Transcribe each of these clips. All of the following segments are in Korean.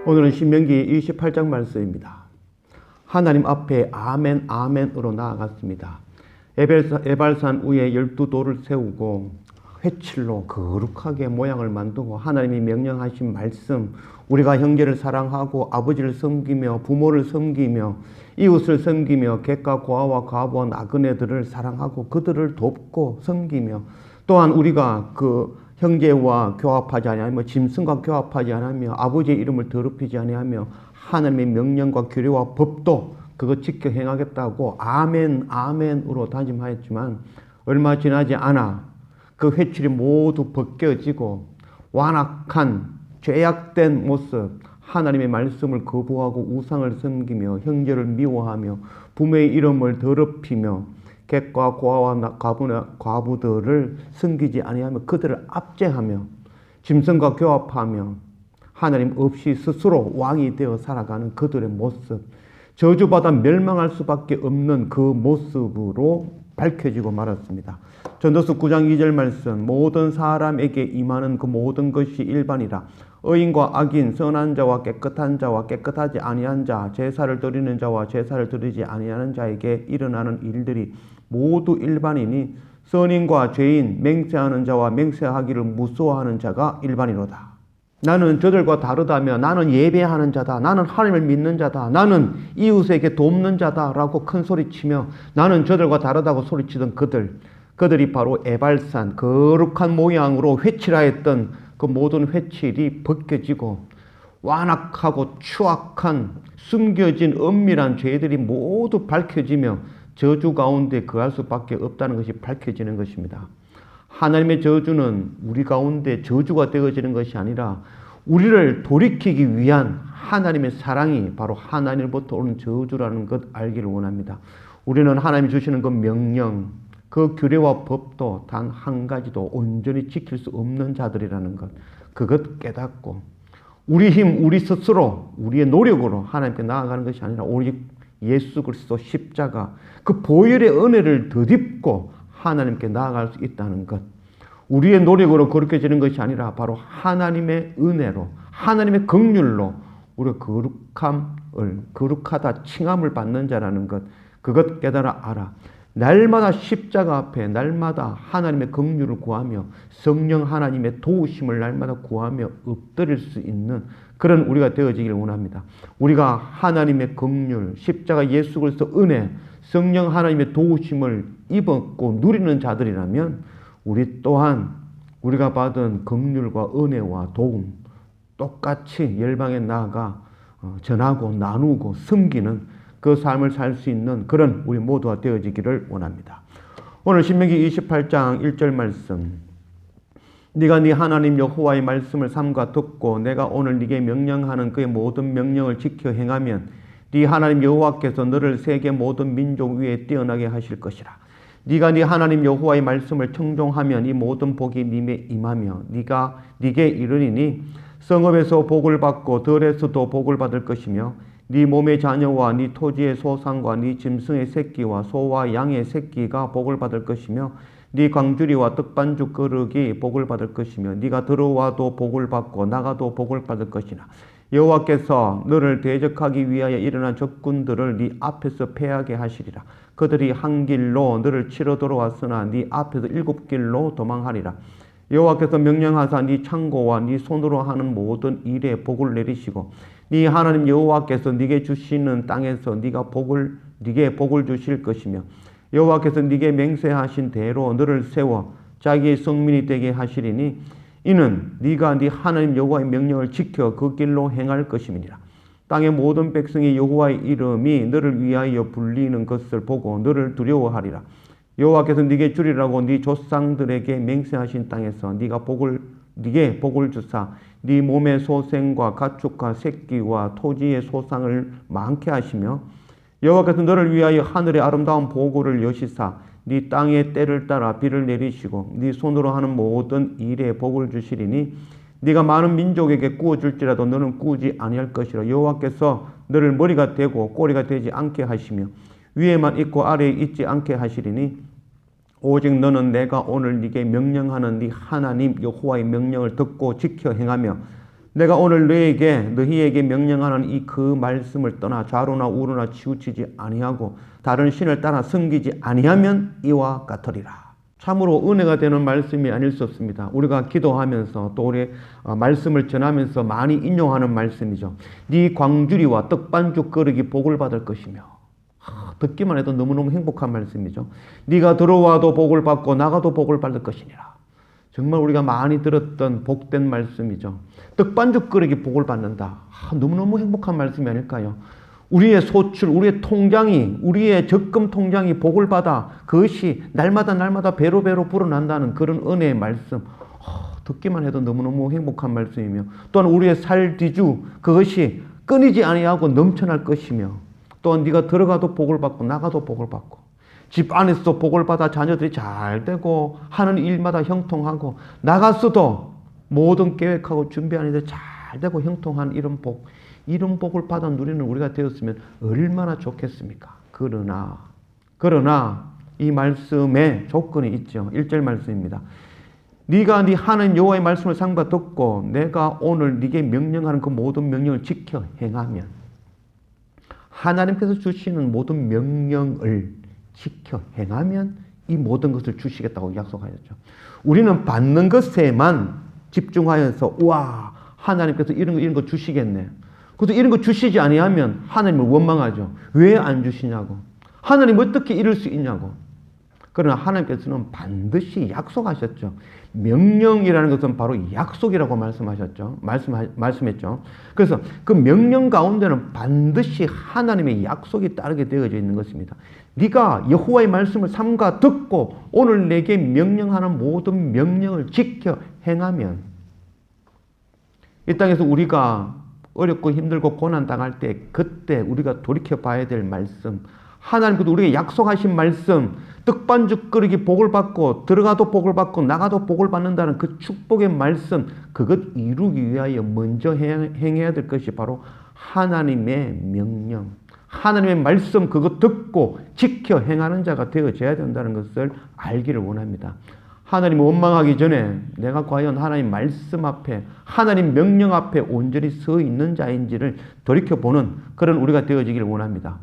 오늘은 신명기 28장 말씀입니다. 하나님 앞에 아멘 아멘으로 나아갔습니다. 에발산 위에 12돌을 세우고 회칠로 거룩하게 모양을 만들고 하나님이 명령하신 말씀, 우리가 형제를 사랑하고 아버지를 섬기며 부모를 섬기며 이웃을 섬기며 객과 고아와 과부와 나그네들을 사랑하고 그들을 돕고 섬기며, 또한 우리가 그 형제와 교합하지 아니하며 짐승과 교합하지 아니하며 아버지의 이름을 더럽히지 아니하며 하나님의 명령과 규례와 법도 그거 지켜 행하겠다고 아멘 아멘으로 다짐하였지만, 얼마 지나지 않아 그 회칠이 모두 벗겨지고 완악한 죄악된 모습, 하나님의 말씀을 거부하고 우상을 섬기며 형제를 미워하며 부모의 이름을 더럽히며 객과 고아와 과부들을 섬기지 아니하며 그들을 압제하며 짐승과 교합하며 하나님 없이 스스로 왕이 되어 살아가는 그들의 모습, 저주받아 멸망할 수밖에 없는 그 모습으로 밝혀지고 말았습니다. 전도서 9장 2절 말씀, 모든 사람에게 임하는 그 모든 것이 일반이라. 의인과 악인, 선한 자와 깨끗한 자와 깨끗하지 아니한 자, 제사를 드리는 자와 제사를 드리지 아니하는 자에게 일어나는 일들이 모두 일반이니 선인과 죄인, 맹세하는 자와 맹세하기를 무서워하는 자가 일반이로다. 나는 저들과 다르다며 나는 예배하는 자다, 나는 하나님을 믿는 자다, 나는 이웃에게 돕는 자다 라고 큰 소리치며 나는 저들과 다르다고 소리치던 그들이 바로 에발산, 거룩한 모양으로 회칠하였던 그 모든 회칠이 벗겨지고 완악하고 추악한 숨겨진 은밀한 죄들이 모두 밝혀지며 저주 가운데 거할 수밖에 없다는 것이 밝혀지는 것입니다. 하나님의 저주는 우리 가운데 저주가 되어지는 것이 아니라 우리를 돌이키기 위한 하나님의 사랑이 바로 하나님으로부터 오는 저주라는 것 알기를 원합니다. 우리는 하나님이 주시는 그 명령, 그 규례와 법도 단 한 가지도 온전히 지킬 수 없는 자들이라는 것, 그것 깨닫고 우리 힘, 우리 스스로, 우리의 노력으로 하나님께 나아가는 것이 아니라 오직 예수 그리스도 십자가, 그 보혈의 은혜를 덧입고 하나님께 나아갈 수 있다는 것, 우리의 노력으로 그렇게 되는 것이 아니라 바로 하나님의 은혜로, 하나님의 긍휼로 우리가 거룩하다 칭함을 받는 자라는 것, 그것 깨달아 알아. 날마다 십자가 앞에 날마다 하나님의 긍휼을 구하며 성령 하나님의 도우심을 날마다 구하며 엎드릴 수 있는 그런 우리가 되어지기를 원합니다. 우리가 하나님의 긍휼, 십자가 예수 그리스도 은혜, 성령 하나님의 도우심을 입었고 누리는 자들이라면 우리 또한 우리가 받은 긍휼과 은혜와 도움 똑같이 열방에 나아가 전하고 나누고 섬기는 그 삶을 살 수 있는 그런 우리 모두가 되어지기를 원합니다. 오늘 신명기 28장 1절 말씀, 네가 네 하나님 여호와의 말씀을 삼가 듣고 내가 오늘 네게 명령하는 그의 모든 명령을 지켜 행하면 네 하나님 여호와께서 너를 세계 모든 민족 위에 뛰어나게 하실 것이라. 네가 네 하나님 여호와의 말씀을 청종하면 이 모든 복이 네게 임하며 네게 이르리니 성읍에서 복을 받고 들에서도 복을 받을 것이며 네 몸의 자녀와 네 토지의 소산과 네 짐승의 새끼와 소와 양의 새끼가 복을 받을 것이며 네 광주리와 떡반죽 그릇이 복을 받을 것이며 네가 들어와도 복을 받고 나가도 복을 받을 것이나 여호와께서 너를 대적하기 위하여 일어난 적군들을 네 앞에서 패하게 하시리라. 그들이 한 길로 너를 치러 들어왔으나 네 앞에서 7길로 도망하리라. 여호와께서 명령하사 네 창고와 네 손으로 하는 모든 일에 복을 내리시고 네 하나님 여호와께서 네게 주시는 땅에서 네게 복을 주실 것이며 여호와께서 네게 맹세하신 대로 너를 세워 자기의 성민이 되게 하시리니 이는 네가 네 하나님 여호와의 명령을 지켜 그 길로 행할 것임이니라. 땅의 모든 백성이 여호와의 이름이 너를 위하여 불리는 것을 보고 너를 두려워하리라. 여호와께서 네게 주리라고 네 조상들에게 맹세하신 땅에서 네게 복을 주사 네 몸의 소생과 가축과 새끼와 토지의 소상을 많게 하시며 여호와께서 너를 위하여 하늘의 아름다운 보고를 여시사 네 땅의 때를 따라 비를 내리시고 네 손으로 하는 모든 일에 복을 주시리니 네가 많은 민족에게 구워줄지라도 너는 구우지 아니할 것이라. 여호와께서 너를 머리가 되고 꼬리가 되지 않게 하시며 위에만 있고 아래에 있지 않게 하시리니 오직 너는 내가 오늘 네게 명령하는 네 하나님 여호와의 명령을 듣고 지켜 행하며 내가 오늘 너희에게 명령하는 이 그 말씀을 떠나 좌로나 우로나 치우치지 아니하고 다른 신을 따라 섬기지 아니하면 이와 같으리라. 참으로 은혜가 되는 말씀이 아닐 수 없습니다. 우리가 기도하면서 또 우리 말씀을 전하면서 많이 인용하는 말씀이죠. 네 광주리와 떡반죽 거르기 복을 받을 것이며, 듣기만 해도 너무너무 행복한 말씀이죠. 네가 들어와도 복을 받고 나가도 복을 받을 것이니라. 정말 우리가 많이 들었던 복된 말씀이죠. 떡반죽 거르기 복을 받는다. 너무너무 행복한 말씀이 아닐까요? 우리의 소출, 우리의 통장이, 우리의 적금 통장이 복을 받아 그것이 날마다 배로 불어난다는 그런 은혜의 말씀. 듣기만 해도 너무너무 행복한 말씀이며, 또한 우리의 살뒤주, 그것이 끊이지 아니하고 넘쳐날 것이며, 또한 네가 들어가도 복을 받고 나가도 복을 받고, 집 안에서도 복을 받아 자녀들이 잘 되고 하는 일마다 형통하고, 나갔어도 모든 계획하고 준비하는 데 잘 되고 형통한 이런 복을 받아 누리는 우리가 되었으면 얼마나 좋겠습니까? 그러나 이 말씀에 조건이 있죠. 1절 말씀입니다. 네가 네 하나님 여호와의 말씀을 상과 듣고 내가 오늘 네게 명령하는 그 모든 명령을 지켜 행하면, 하나님께서 주시는 모든 명령을 지켜 행하면 이 모든 것을 주시겠다고 약속하셨죠. 우리는 받는 것에만 집중하여서 우와, 하나님께서 이런 거 주시겠네. 그래서 이런 거 주시지 아니하면 하나님을 원망하죠. 왜 안 주시냐고. 하나님 어떻게 이럴 수 있냐고. 그러나 하나님께서는 반드시 약속하셨죠. 명령이라는 것은 바로 약속이라고 말씀했죠. 그래서 그 명령 가운데는 반드시 하나님의 약속이 따르게 되어져 있는 것입니다. 네가 여호와의 말씀을 삼가 듣고 오늘 내게 명령하는 모든 명령을 지켜 행하면, 이 땅에서 우리가 어렵고 힘들고 고난당할 때 그때 우리가 돌이켜봐야 될 말씀, 하나님께서 우리에게 약속하신 말씀, 떡반죽 거르기 복을 받고 들어가도 복을 받고 나가도 복을 받는다는 그 축복의 말씀, 그것 이루기 위하여 먼저 행해야 될 것이 바로 하나님의 명령, 하나님의 말씀, 그것 듣고 지켜 행하는 자가 되어져야 된다는 것을 알기를 원합니다. 하나님 원망하기 전에 내가 과연 하나님 말씀 앞에, 하나님 명령 앞에 온전히 서 있는 자인지를 돌이켜보는 그런 우리가 되어지기를 원합니다.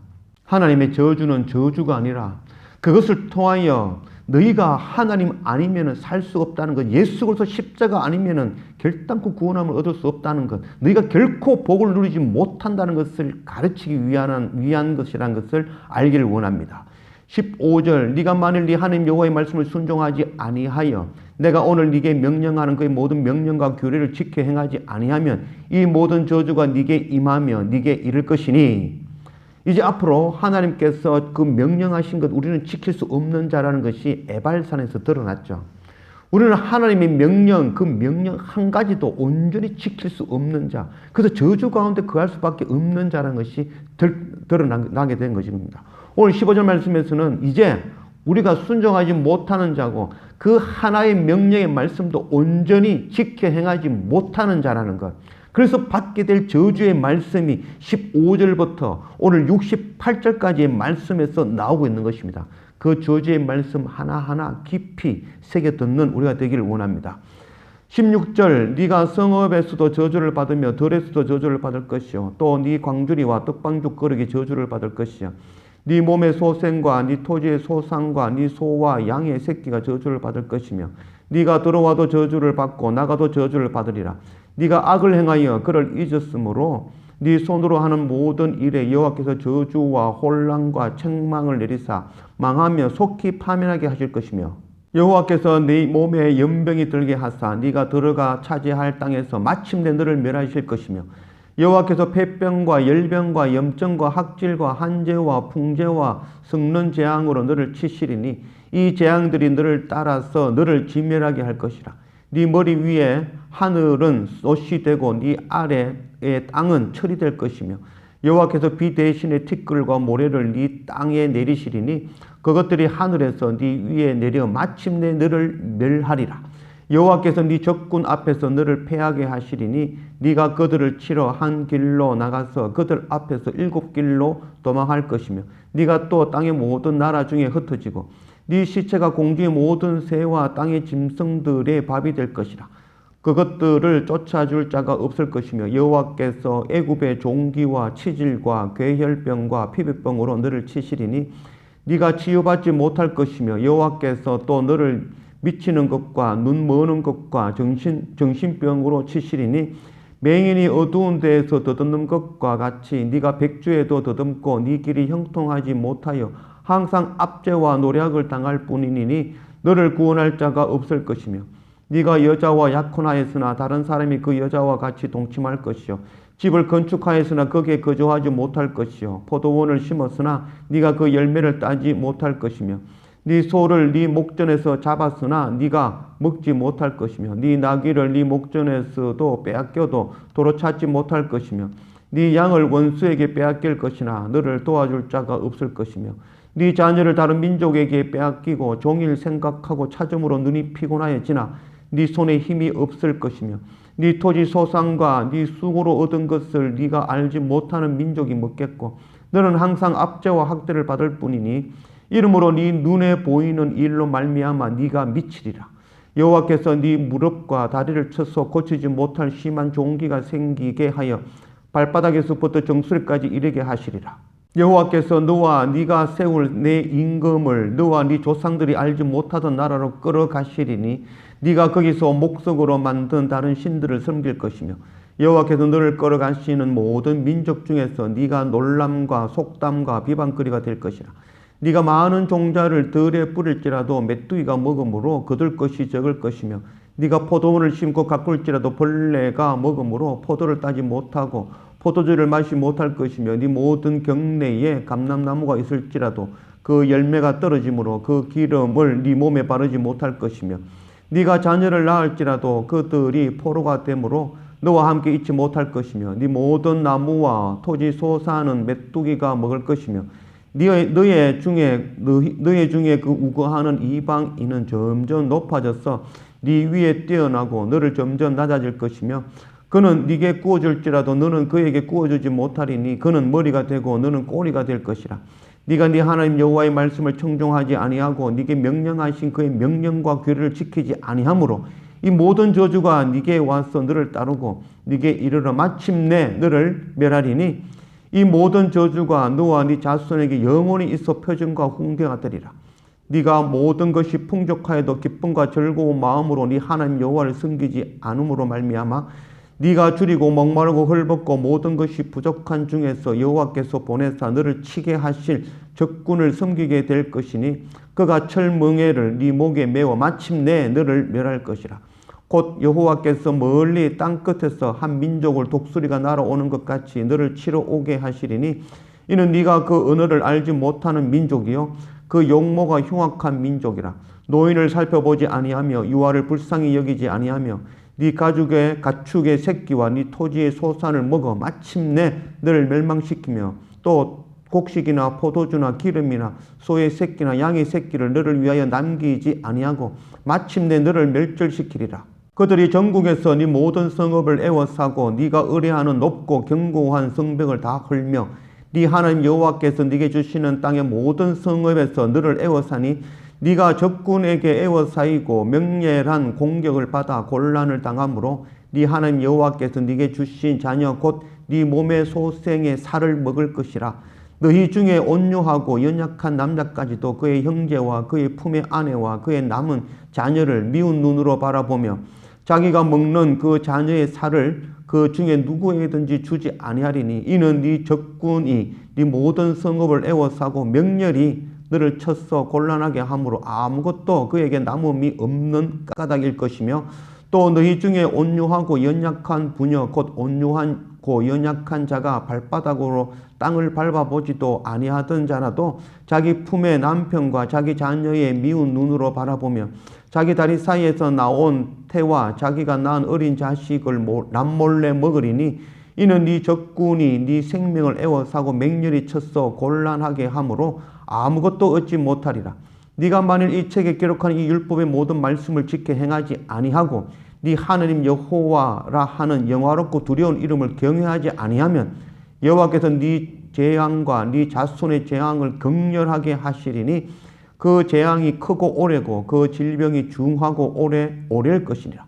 하나님의 저주는 저주가 아니라 그것을 통하여 너희가 하나님 아니면 살 수 없다는 것, 예수 그리스도 십자가 아니면 결단코 구원함을 얻을 수 없다는 것, 너희가 결코 복을 누리지 못한다는 것을 가르치기 위한 것이라는 것을 알기를 원합니다. 15절, 네가 만일 네 하나님 여호와의 말씀을 순종하지 아니하여 내가 오늘 네게 명령하는 그의 모든 명령과 규례를 지켜 행하지 아니하면 이 모든 저주가 네게 임하며 네게 이를 것이니, 이제 앞으로 하나님께서 그 명령하신 것 우리는 지킬 수 없는 자라는 것이 에발산에서 드러났죠. 우리는 하나님의 명령, 그 명령 한 가지도 온전히 지킬 수 없는 자, 그래서 저주 가운데 거할 수밖에 없는 자라는 것이 드러나게 된 것입니다. 오늘 15절 말씀에서는 이제 우리가 순종하지 못하는 자고 그 하나의 명령의 말씀도 온전히 지켜 행하지 못하는 자라는 것, 그래서 받게 될 저주의 말씀이 15절부터 오늘 68절까지의 말씀에서 나오고 있는 것입니다. 그 저주의 말씀 하나하나 깊이 새겨 듣는 우리가 되기를 원합니다. 16절, 네가 성읍에서도 저주를 받으며 들에서도 저주를 받을 것이요 또 네 광주리와 떡방죽 거르기 저주를 받을 것이요 네 몸의 소생과 네 토지의 소상과 네 소와 양의 새끼가 저주를 받을 것이며 네가 들어와도 저주를 받고 나가도 저주를 받으리라. 네가 악을 행하여 그를 잊었으므로 네 손으로 하는 모든 일에 여호와께서 저주와 혼란과 책망을 내리사 망하며 속히 파멸하게 하실 것이며 여호와께서 네 몸에 연병이 들게 하사 네가 들어가 차지할 땅에서 마침내 너를 멸하실 것이며 여호와께서 폐병과 열병과 염증과 학질과 한재와 풍재와 썩는 재앙으로 너를 치시리니 이 재앙들이 너를 따라서 너를 진멸하게 할 것이라. 네 머리 위에 하늘은 솥이 되고 네 아래의 땅은 철이 될 것이며 여호와께서 비 대신에 티끌과 모래를 네 땅에 내리시리니 그것들이 하늘에서 네 위에 내려 마침내 너를 멸하리라. 여호와께서 네 적군 앞에서 너를 패하게 하시리니 네가 그들을 치러 한 길로 나가서 그들 앞에서 7길로 도망할 것이며 네가 또 땅의 모든 나라 중에 흩어지고 네 시체가 공중의 모든 새와 땅의 짐승들의 밥이 될 것이라. 그것들을 쫓아줄 자가 없을 것이며 여호와께서 애굽의 종기와 치질과 괴혈병과 피부병으로 너를 치시리니 네가 치유받지 못할 것이며 여호와께서 또 너를 미치는 것과 눈 머는 것과 정신병으로 치시리니 맹인이 어두운 데에서 더듬는 것과 같이 네가 백주에도 더듬고 네 길이 형통하지 못하여 항상 압제와 노략을 당할 뿐이니 너를 구원할 자가 없을 것이며 네가 여자와 약혼하였으나 다른 사람이 그 여자와 같이 동침할 것이요 집을 건축하였으나 거기에 거주하지 못할 것이요 포도원을 심었으나 네가 그 열매를 따지 못할 것이며 네 소를 네 목전에서 잡았으나 네가 먹지 못할 것이며 네 나귀를 네 목전에서도 빼앗겨도 도로 찾지 못할 것이며 네 양을 원수에게 빼앗길 것이나 너를 도와줄 자가 없을 것이며 네 자녀를 다른 민족에게 빼앗기고 종일 생각하고 찾음으로 눈이 피곤하여지나 네 손에 힘이 없을 것이며 네 토지 소산과 네 수고로 얻은 것을 네가 알지 못하는 민족이 먹겠고 너는 항상 압제와 학대를 받을 뿐이니 이러므로 네 눈에 보이는 일로 말미암아 네가 미치리라. 여호와께서 네 무릎과 다리를 쳐서 고치지 못할 심한 종기가 생기게 하여 발바닥에서부터 정수리까지 이르게 하시리라. 여호와께서 너와 네가 세울 내 임금을 너와 네 조상들이 알지 못하던 나라로 끌어가시리니 네가 거기서 목석으로 만든 다른 신들을 섬길 것이며 여호와께서 너를 끌어가시는 모든 민족 중에서 네가 놀람과 속담과 비방거리가 될 것이라. 네가 많은 종자를 들에 뿌릴지라도 메뚜기가 먹으므로 거둘 것이 적을 것이며 네가 포도원을 심고 가꿀지라도 벌레가 먹으므로 포도를 따지 못하고 포도주를 마시 못할 것이며 네 모든 경내에 감람나무가 있을지라도 그 열매가 떨어지므로 그 기름을 네 몸에 바르지 못할 것이며 네가 자녀를 낳을지라도 그들이 포로가 되므로 너와 함께 있지 못할 것이며 네 모든 나무와 토지 소사는 메뚜기가 먹을 것이며 너의 중에 그 우거하는 이방인은 점점 높아져서 네 위에 뛰어나고 너를 점점 낮아질 것이며 그는 네게 구워줄지라도 너는 그에게 구워주지 못하리니 그는 머리가 되고 너는 꼬리가 될 것이라. 네가 네 하나님 여호와의 말씀을 청종하지 아니하고 네게 명령하신 그의 명령과 규례를 지키지 아니하므로 이 모든 저주가 네게 와서 너를 따르고 네게 이르러 마침내 너를 멸하리니 이 모든 저주가 너와 네 자손에게 영원히 있어 표징과 훈계가 되리라. 네가 모든 것이 풍족하여도 기쁨과 즐거운 마음으로 네 하나님 여호와를 섬기지 않음으로 말미암아 네가 줄이고 목마르고 헐벗고 모든 것이 부족한 중에서 여호와께서 보내사 너를 치게 하실 적군을 섬기게 될 것이니 그가 철멍에를 네 목에 메워 마침내 너를 멸할 것이라. 곧 여호와께서 멀리 땅끝에서 한 민족을 독수리가 날아오는 것 같이 너를 치러 오게 하시리니 이는 네가 그 언어를 알지 못하는 민족이요 그 용모가 흉악한 민족이라. 노인을 살펴보지 아니하며 유아를 불쌍히 여기지 아니하며 네 가축의 새끼와 네 토지의 소산을 먹어 마침내 너를 멸망시키며 또 곡식이나 포도주나 기름이나 소의 새끼나 양의 새끼를 너를 위하여 남기지 아니하고 마침내 너를 멸절시키리라. 그들이 전국에서 네 모든 성읍을 에워싸고 네가 의뢰하는 높고 견고한 성벽을 다 헐며 네 하나님 여호와께서 네게 주시는 땅의 모든 성읍에서 너를 에워싸니 네가 적군에게 에워싸이고 명렬한 공격을 받아 곤란을 당하므로 네 하나님 여호와께서 네게 주신 자녀 곧 네 몸의 소생의 살을 먹을 것이라. 너희 중에 온유하고 연약한 남자까지도 그의 형제와 그의 품의 아내와 그의 남은 자녀를 미운 눈으로 바라보며 자기가 먹는 그 자녀의 살을 그 중에 누구에게든지 주지 아니하리니 이는 네 적군이 네 모든 성읍을 에워싸고 명렬히 너를 쳐서 곤란하게 함으로 아무것도 그에게 남음이 없는 까닭일 것이며 또 너희 중에 온유하고 연약한 부녀 곧 온유하고 연약한 자가 발바닥으로 땅을 밟아보지도 아니하던 자라도 자기 품의 남편과 자기 자녀의 미운 눈으로 바라보며 자기 다리 사이에서 나온 태와 자기가 낳은 어린 자식을 남몰래 먹으리니 이는 네 적군이 네 생명을 에워싸고 맹렬히 쳐서 곤란하게 함으로 아무것도 얻지 못하리라. 네가 만일 이 책에 기록한 이 율법의 모든 말씀을 지켜 행하지 아니하고 네 하나님 여호와라 하는 영화롭고 두려운 이름을 경외하지 아니하면 여호와께서 네 재앙과 네 자손의 재앙을 극렬하게 하시리니 그 재앙이 크고 오래고 그 질병이 중하고 오래일 것이니라.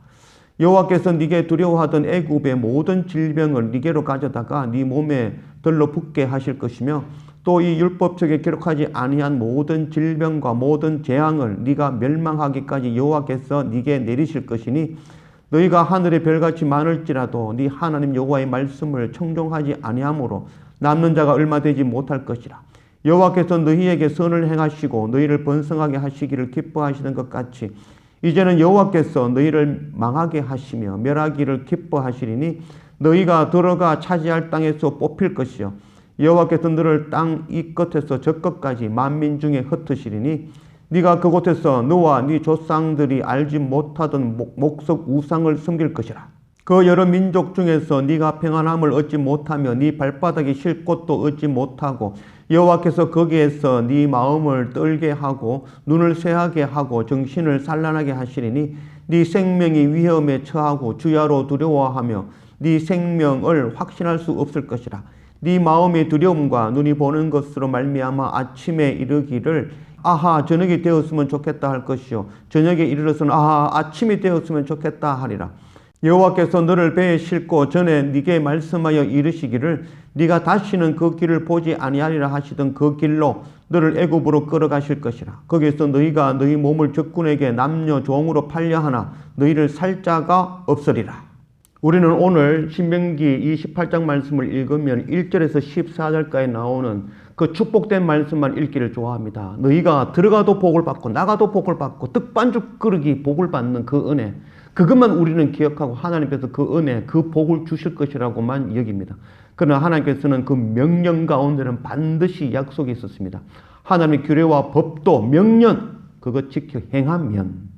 여호와께서 네게 두려워하던 애굽의 모든 질병을 네게로 가져다가 네 몸에 들러붙게 하실 것이며 또 이 율법책에 기록하지 아니한 모든 질병과 모든 재앙을 네가 멸망하기까지 여호와께서 네게 내리실 것이니 너희가 하늘의 별같이 많을지라도 네 하나님 여호와의 말씀을 청종하지 아니하므로 남는 자가 얼마 되지 못할 것이라. 여호와께서 너희에게 선을 행하시고 너희를 번성하게 하시기를 기뻐하시는 것 같이 이제는 여호와께서 너희를 망하게 하시며 멸하기를 기뻐하시리니 너희가 들어가 차지할 땅에서 뽑힐 것이요 여호와께서 너를 땅 이 끝에서 저 끝까지 만민 중에 흩으시리니 네가 그곳에서 너와 네 조상들이 알지 못하던 목석 우상을 섬길 것이라. 그 여러 민족 중에서 네가 평안함을 얻지 못하며 네 발바닥이 쉴 곳도 얻지 못하고 여호와께서 거기에서 네 마음을 떨게 하고 눈을 쇠하게 하고 정신을 산란하게 하시리니 네 생명이 위험에 처하고 주야로 두려워하며 네 생명을 확신할 수 없을 것이라. 네 마음의 두려움과 눈이 보는 것으로 말미암아 아침에 이르기를 아하 저녁이 되었으면 좋겠다 할 것이요 저녁에 이르러서는 아하 아침이 되었으면 좋겠다 하리라. 여호와께서 너를 배에 싣고 전에 네게 말씀하여 이르시기를 네가 다시는 그 길을 보지 아니하리라 하시던 그 길로 너를 애굽으로 끌어가실 것이라. 거기에서 너희가 너희 몸을 적군에게 남녀 종으로 팔려 하나 너희를 살 자가 없으리라. 우리는 오늘 신명기 28장 말씀을 읽으면 1절에서 14절까지 나오는 그 축복된 말씀만 읽기를 좋아합니다. 너희가 들어가도 복을 받고 나가도 복을 받고 떡반죽 그릇이 복을 받는 그 은혜, 그것만 우리는 기억하고 하나님께서 그 은혜, 그 복을 주실 것이라고만 여깁니다. 그러나 하나님께서는 그 명령 가운데는 반드시 약속이 있었습니다. 하나님의 규례와 법도 명령 그것 지켜 행하면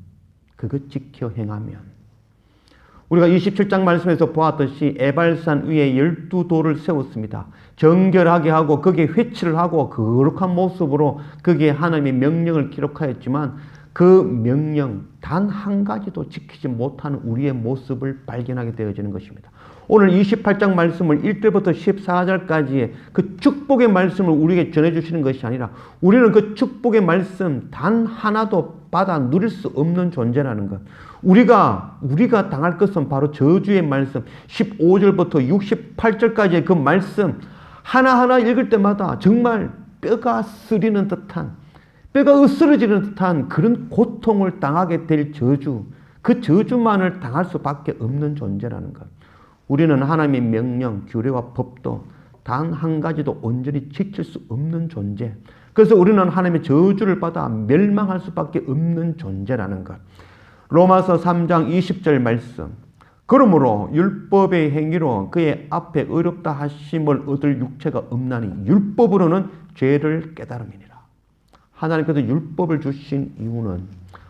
우리가 27장 말씀에서 보았듯이 에발산 위에 12돌을 세웠습니다. 정결하게 하고 거기에 회칠을 하고 거룩한 모습으로 거기에 하나님의 명령을 기록하였지만 그 명령 단 한 가지도 지키지 못하는 우리의 모습을 발견하게 되어지는 것입니다. 오늘 28장 말씀을 1절부터 14절까지의 그 축복의 말씀을 우리에게 전해주시는 것이 아니라 우리는 그 축복의 말씀 단 하나도 받아 누릴 수 없는 존재라는 것. 우리가 당할 것은 바로 저주의 말씀 15절부터 68절까지의 그 말씀 하나하나 읽을 때마다 정말 뼈가 쓰리는 듯한 뼈가 으스러지는 듯한 그런 고통을 당하게 될 저주, 그 저주만을 당할 수밖에 없는 존재라는 것. 우리는 하나님의 명령, 규례와 법도 단 한 가지도 온전히 지킬 수 없는 존재. 그래서 우리는 하나님의 저주를 받아 멸망할 수밖에 없는 존재라는 것. 로마서 3장 20절 말씀. 그러므로 율법의 행위로 그의 앞에 의롭다 하심을 얻을 육체가 없나니 율법으로는 죄를 깨달음이니라. 하나님께서 율법을 주신 이유는,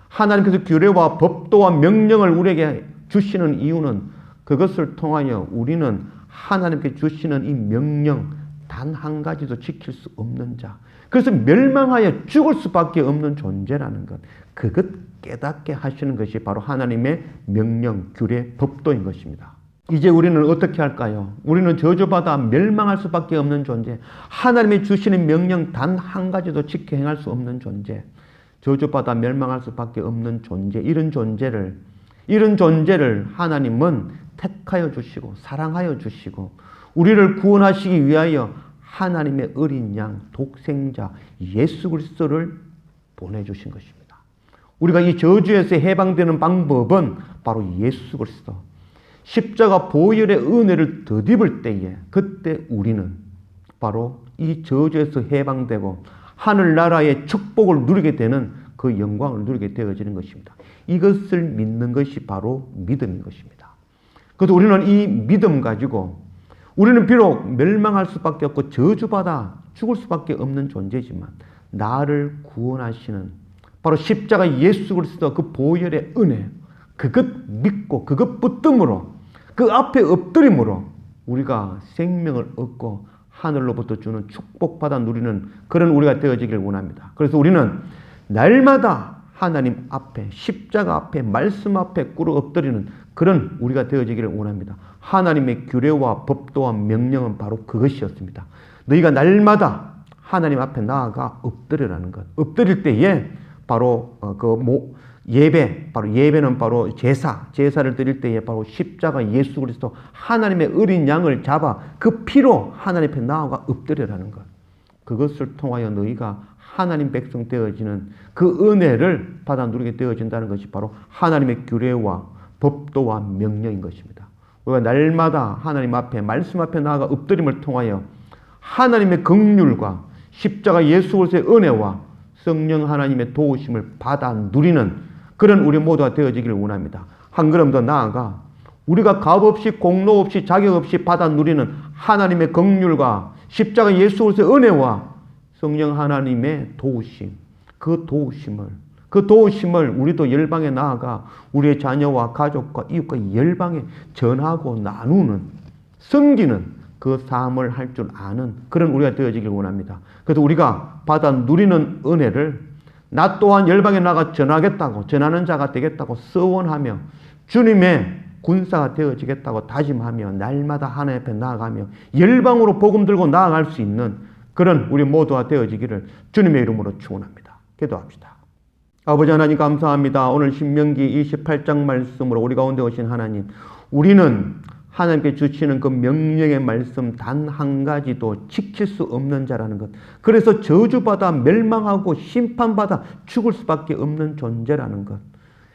하나님께서 규례와 법도와 명령을 우리에게 주시는 이유는 그것을 통하여 우리는 하나님께 주시는 이 명령 단 한 가지도 지킬 수 없는 자, 그래서 멸망하여 죽을 수밖에 없는 존재라는 것, 그것 깨닫게 하시는 것이 바로 하나님의 명령, 규례, 법도인 것입니다. 이제 우리는 어떻게 할까요? 우리는 저주받아 멸망할 수밖에 없는 존재, 하나님이 주시는 명령 단 한 가지도 지켜 행할 수 없는 존재, 저주받아 멸망할 수밖에 없는 존재, 이런 존재를 하나님은 택하여 주시고 사랑하여 주시고 우리를 구원하시기 위하여 하나님의 어린 양 독생자 예수 그리스도를 보내주신 것입니다. 우리가 이 저주에서 해방되는 방법은 바로 예수 그리스도, 십자가 보혈의 은혜를 덧입을 때에 그때 우리는 바로 이 저주에서 해방되고 하늘나라의 축복을 누리게 되는 그 영광을 누리게 되어지는 것입니다. 이것을 믿는 것이 바로 믿음인 것입니다. 그래서 우리는 이 믿음 가지고 우리는 비록 멸망할 수밖에 없고 저주받아 죽을 수밖에 없는 존재지만 나를 구원하시는 바로 십자가 예수 그리스도 그 보혈의 은혜, 그것 믿고 그것 붙듦으로 그 앞에 엎드림으로 우리가 생명을 얻고 하늘로부터 주는 축복받아 누리는 그런 우리가 되어지길 원합니다. 그래서 우리는 날마다 하나님 앞에 십자가 앞에 말씀 앞에 꿇어 엎드리는 그런 우리가 되어지기를 원합니다. 하나님의 규례와 법도와 명령은 바로 그것이었습니다. 너희가 날마다 하나님 앞에 나아가 엎드리라는 것. 엎드릴 때에 바로 예배, 바로 예배는 바로 제사를 드릴 때에 바로 십자가 예수 그리스도 하나님의 어린 양을 잡아 그 피로 하나님 앞에 나아가 엎드려라는 것. 그것을 통하여 너희가 하나님 백성 되어지는 그 은혜를 받아 누리게 되어진다는 것이 바로 하나님의 규례와 법도와 명령인 것입니다. 우리가 날마다 하나님 앞에 말씀 앞에 나아가 엎드림을 통하여 하나님의 긍휼과 십자가 예수 그리스도의 은혜와 성령 하나님의 도우심을 받아 누리는 그런 우리 모두가 되어지기를 원합니다. 한 걸음 더 나아가 우리가 값없이 공로 없이 자격 없이 받아 누리는 하나님의 긍휼과 십자가 예수 그리스도의 은혜와 성령 하나님의 도우심, 그 도우심을 우리도 열방에 나아가 우리의 자녀와 가족과 이웃과 열방에 전하고 나누는, 섬기는 그 삶을 할 줄 아는 그런 우리가 되어지길 원합니다. 그래서 우리가 받아 누리는 은혜를 나 또한 열방에 나가 전하겠다고, 전하는 자가 되겠다고 서원하며 주님의 군사가 되어지겠다고 다짐하며 날마다 하나님 앞에 나아가며 열방으로 복음 들고 나아갈 수 있는 그런 우리 모두가 되어지기를 주님의 이름으로 축원합니다. 기도합시다. 아버지 하나님 감사합니다. 오늘 신명기 28장 말씀으로 우리 가운데 오신 하나님, 우리는 하나님께 주시는 그 명령의 말씀 단 한 가지도 지킬 수 없는 자라는 것. 그래서 저주받아 멸망하고 심판받아 죽을 수밖에 없는 존재라는 것.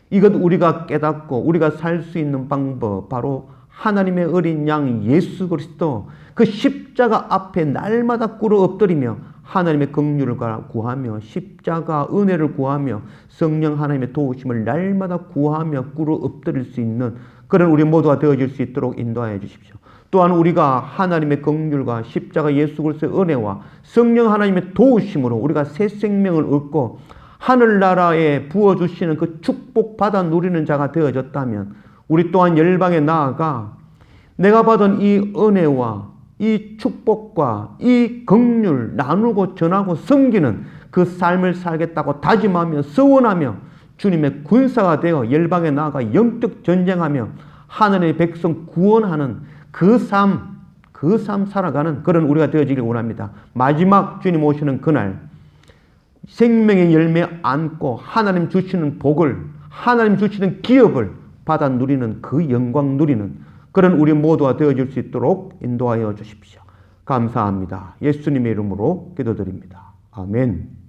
이것 우리가 깨닫고 우리가 살 수 있는 방법, 바로 하나님의 어린 양 예수 그리스도 그 십자가 앞에 날마다 꿇어 엎드리며 하나님의 긍휼을 구하며 십자가 은혜를 구하며 성령 하나님의 도우심을 날마다 구하며 꿇어 엎드릴 수 있는 그런 우리 모두가 되어질 수 있도록 인도하여 주십시오. 또한 우리가 하나님의 긍휼과 십자가 예수 그리스도의 은혜와 성령 하나님의 도우심으로 우리가 새 생명을 얻고 하늘나라에 부어주시는 그 축복 받아 누리는 자가 되어졌다면 우리 또한 열방에 나아가 내가 받은 이 은혜와 이 축복과 이 긍휼 나누고 전하고 섬기는 그 삶을 살겠다고 다짐하며 서원하며 주님의 군사가 되어 열방에 나아가 영적 전쟁하며 하늘의 백성 구원하는 그 삶 살아가는 그런 우리가 되어지길 원합니다. 마지막 주님 오시는 그날 생명의 열매 안고 하나님 주시는 복을, 하나님 주시는 기업을 받아 누리는 그 영광 누리는 그런 우리 모두가 되어질 수 있도록 인도하여 주십시오. 감사합니다. 예수님의 이름으로 기도드립니다. 아멘.